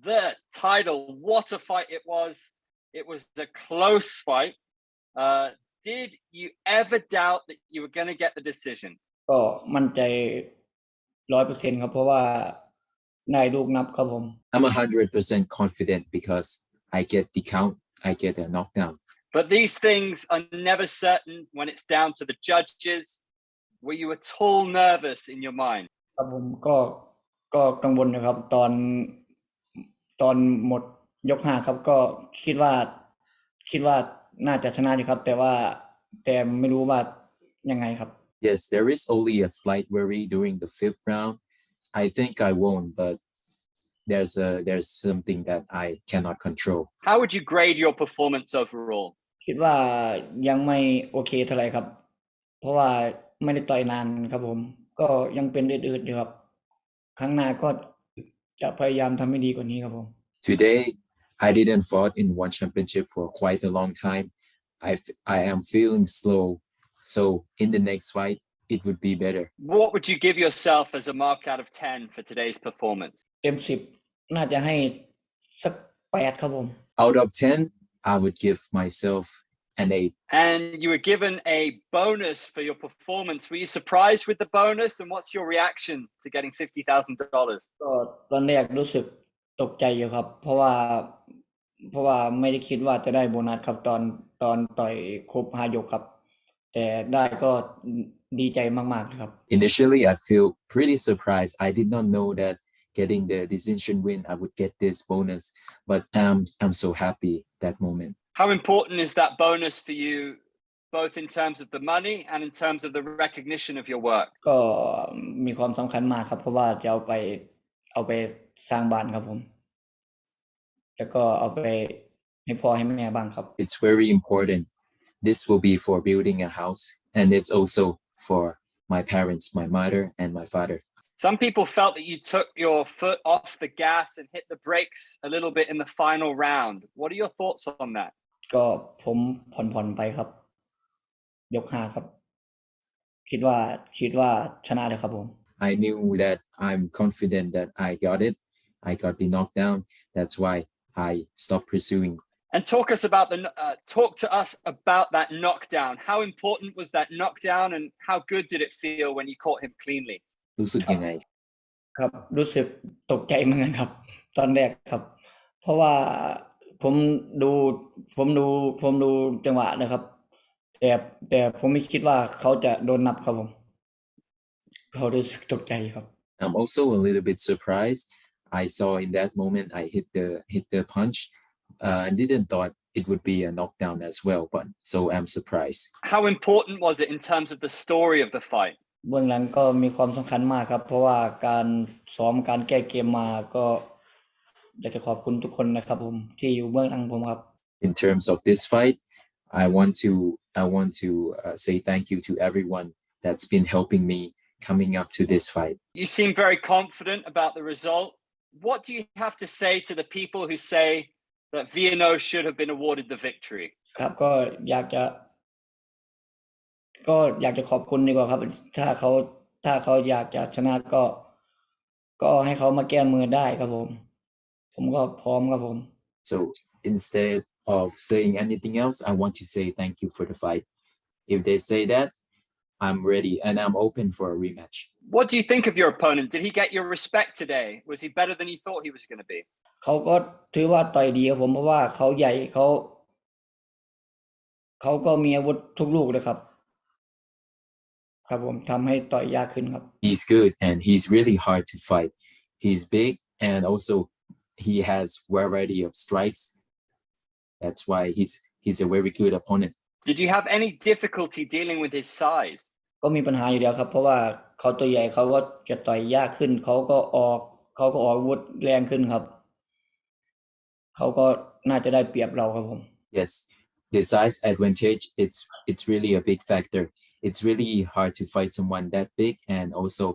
the title. What a fight it was. It was a close fight. Did you ever doubt that you were going to get the decision? ก็มั่นใจ 100% ครับเพราะว่าได้ลูกนับครับผม I'm 100% confident because I get the count, I get a knockdown. But these things are never certain when it's down to the judges. Were you at all nervous in your mind? ครับผมก็กังวลนะครับตอนหมดยก5ครับก็คิดว่าน่าจะชนะอยู่ครับแต่ไม่รู้ว่ายังไงครับ Yes, there is only a slight worry during the 5th round. I think I won, but there's something that I cannot control. How would you grade your performance overall? คิดว่ายังไม่โอเคเท่าไหร่ครับเพราะว่าไม่ได้ต่อยนานครับผมก็ยังเป็นอืดๆอยู่ครับครั้งหน้าก็จะพยายามทำให้ดีกว่านี้ครับผม Today, I didn't fought in one championship for quite a long time. I am feeling slow, so in the next fight, it would be better. What would you give yourself as a mark out of 10 for today's performance? เต็ม10น่าจะให้สัก8ครับผม Out of 10, I would give myself an 8. And you were given a bonus for your performance. Were you surprised with the bonus? And what's your reaction to getting $50,000? ก็ตอนแรกรู้สึกตกใจอยู่ครับเพราะว่าไม่ได้คิดว่าจะได้โบนัสครับตอนต่อยครบ5ยกครับแต่ได้ก็ดีใจมากๆครับ Initially, I feel pretty surprised. I did not know that getting the decision win, I would get this bonus, but I'm so happy that moment. How important is that bonus for you, both in terms of the money and in terms of the recognition of your work? ก็มีความสำคัญมากครับเพราะว่าจะเอาไปสร้างบ้านครับผมแล้วก็เอาไปให้พ่อให้แม่บ้างครับ It's very important. This will be for building a house, and it's also for my parents, my mother and my father. Some people felt that you took your foot off the gas and hit the brakes a little bit in the final round. What are your thoughts on that? ก็ผมผ่อนไปครับยก5ครับคิดว่าชนะเลยครับผม I knew that I'm confident that I got it. I got the knockdown. That's why I stopped pursuing. And talk to us about that knockdown. How important was that knockdown, and how good did it feel when you caught him cleanly? รู้สึกยังไง ครับรู้สึกตกใจเหมือนกันครับตอนแรกครับเพราะว่าผมดูจังหวะนะครับแต่ผมไม่คิดว่าเขาจะโดนนับครับผมเขารู้สึกตกใจครับ I'm also a little bit surprised. I saw in that moment I hit the punch. I didn't thought it would be a knockdown as well, but so I'm surprised. How important was it in terms of the story of the fight? เบื้องหลังก็มีความสำคัญมากครับเพราะว่าการซ้อมการแก้เกมมาก็อยากจะขอบคุณทุกคนนะครับผมที่อยู่เบื้องหลังผมครับ In terms of this fight, I want to say thank you to everyone that's been helping me coming up to this fight. You seem very confident about the result. What do you have to say to the people who say that Viano should have been awarded the victory? ครับก็อยากจะขอบคุณดีกว่าครับถ้าเขาอยากจะชนะก็ให้เขามาแก้มือได้ครับผมก็พร้อมครับผม So instead of saying anything else, I want to say thank you for the fight. If they say that, I'm ready and I'm open for a rematch. What do you think of your opponent? Did he get your respect today? Was he better than you thought he was going to be? เขาก็ถือว่าต่อยดีครับผมเพราะว่าเขาใหญ่เขาก็มีอาวุธทุกลูกเลยครับผมทำให้ต่อยยากขึ้นครับ He's good and he's really hard to fight. He's big and also he has variety of strikes. That's why he's a very good opponent. Did you have any difficulty dealing with his size? ก็มีปัญหาอยู่แล้วครับเพราะว่าเขาตัวใหญ่เขาก็จะต่อยยากขึ้นเขาก็ออกอาวุธแรงขึ้นครับเขาก็น่าจะได้เปรียบเราครับผม Yes, the size advantage it's really a big factor. It's really hard to fight someone that big, and also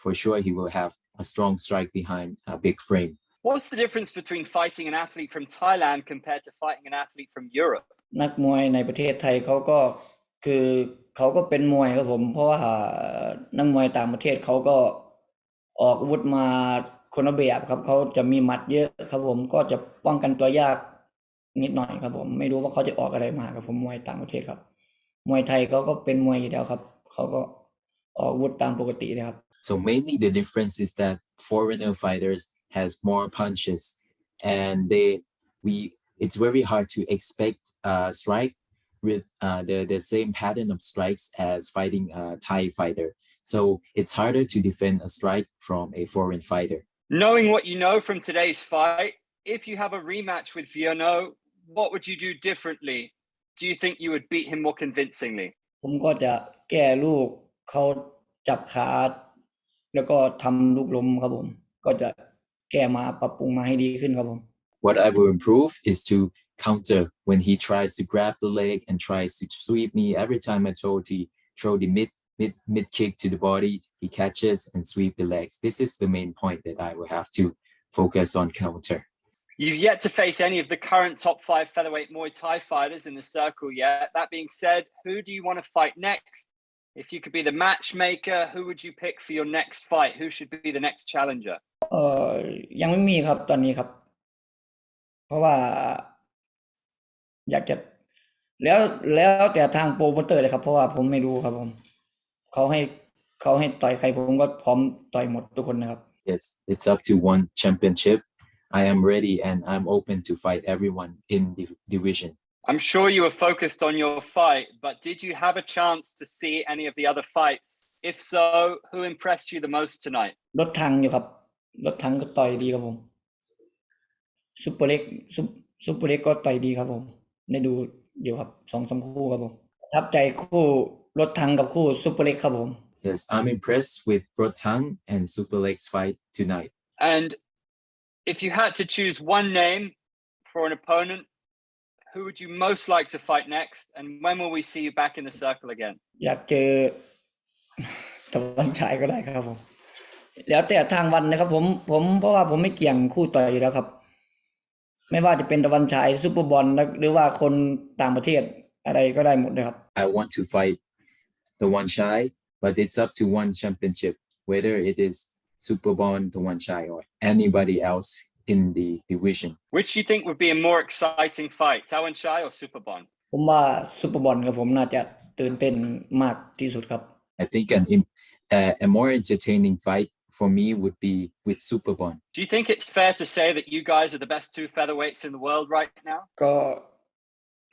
for sure he will have a strong strike behind a big frame. What's the difference between fighting an athlete from Thailand compared to fighting an athlete from Europe? นักมวยในประเทศไทยเขาก็เป็นมวยครับผมเพราะว่านักมวยต่างประเทศเขาก็ออกอาวุธมาค คนละแบบครับเขาจะมีหมัดเยอะครับผมก็จะป้องกันตัวยากนิดหน่อยครับผมไม่รู้ว่าเขาจะออกอะไรมาครับผมมวยต่างประเทศครับมวยไทยเขาก็เป็นมวยอยู่แล้วครับเขาก็ออกอาวุธตามปกติเลยครับ So mainly the difference is that foreigner fighters has more punches, and it's very hard to expect strike with the same pattern of strikes as fighting a Thai fighter. So it's harder to defend a strike from a foreign fighter. Knowing what you know from today's fight, if you have a rematch with Vierno, what would you do differently? Do you think you would beat him more convincingly? ผมก็จะแก้ลูกเขาจับขาแล้วก็ทำลูกล้มครับผมก็จะแก้มาปรับปรุงมาให้ดีขึ้นครับผม What I will improve is to counter when he tries to grab the leg and tries to sweep me. Every time I throw the mid kick to the body, he catches and sweep the legs. This is the main point that I will have to focus on counter. You've yet to face any of the current top 5 featherweight Muay Thai fighters in the circle yet. That being said, who do you want to fight next? If you could be the matchmaker, who would you pick for your next fight? Who should be the next challenger? ยังไม่มีครับตอนนี้ครับ เพราะว่าอยากจะแล้วแต่ทางโปรโมเตอร์เลยครับเพราะว่าผมไม่รู้ครับผมเขาให้ต่อยใครผมก็พร้อมต่อยหมดทุกคนนะครับ Yes, it's up to one championship. I am ready and I'm open to fight everyone in the division. I'm sure you were focused on your fight, but did you have a chance to see any of the other fights? If so, who impressed you the most tonight? รถถังอยู่ครับรถถังก็ต่อยดีครับผมซุปเปอร์เล็กก็ต่อยดีครับผมได้ดูอยู่ครับ2-3คู่ครับผมประทับใจคู่รถถังกับคู่ซุปเปอร์เล็กครับผม Yes, I'm impressed with Rotang and Super Leg's fight tonight. And if you had to choose one name for an opponent, who would you most like to fight next? And when will we see you back in the circle again? อยากเจอ ตะวันฉายก็ได้ครับผมแล้วแต่ทางวันนะครับผมเพราะว่าผมไม่เกี่ยงคู่ต่อยอยู่แล้วครับไม่ว่าจะเป็นตะวันฉายซุปเปอร์บอลหรือว่าคนต่างประเทศอะไรก็ได้หมดเลยครับ I want to fight the one shy, but it's up to one championship, whether it is Superbon, the one shy, or anybody else in the division. Which do you think would be a more exciting fight, Tawan Chai or Superbon? ผมว่าซุปเปอร์บอลครับผมน่าจะตื่นเต้นมากที่สุดครับ I think a more entertaining fight for me would be with Superbon. Do you think it's fair to say that you guys are the best 2 featherweights in the world right now? ก็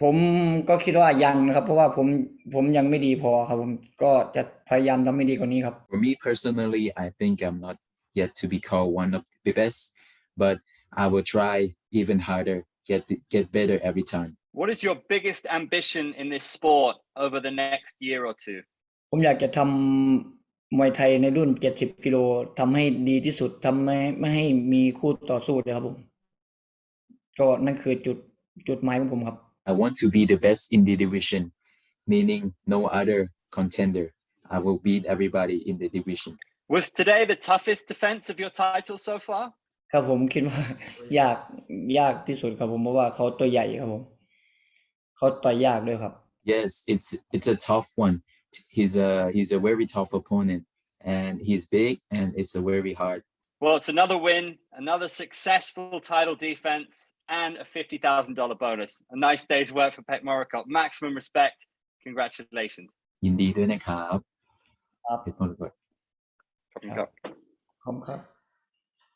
ผมก็คิดว่ายังนะครับเพราะว่าผมยังไม่ดีพอครับผมก็จะพยายามทำให้ดีกว่านี้ครับ For me personally, I think I'm not yet to be called one of the best, but I will try even harder, get better every time. What is your biggest ambition in this sport over the next year or two? ผมอยากจะทำมวยไทยในรุ่น70กิโลทำให้ดีที่สุดทำไม่ให้มีคู่ต่อสู้เลยครับผมก็นั่นคือจุดหมายของผมครับ I want to be the best in the division, meaning no other contender. I will beat everybody in the division. Was today the toughest defense of your title so far? ครับผมคิดว่ายากที่สุดครับผมเพราะว่าเขาตัวใหญ่ครับผมเขาต่อยยากด้วยครับ Yes, it's a tough one. He's a very tough opponent, and he's big, and it's a very hard. Well, it's another win, another successful title defense, and a $50,000 bonus. A nice day's work for Petchmorakot. Maximum respect. Congratulations. ยินดีด้วยนะครับ ครับ เพชรมรกต Come on. ขอบคุณครับ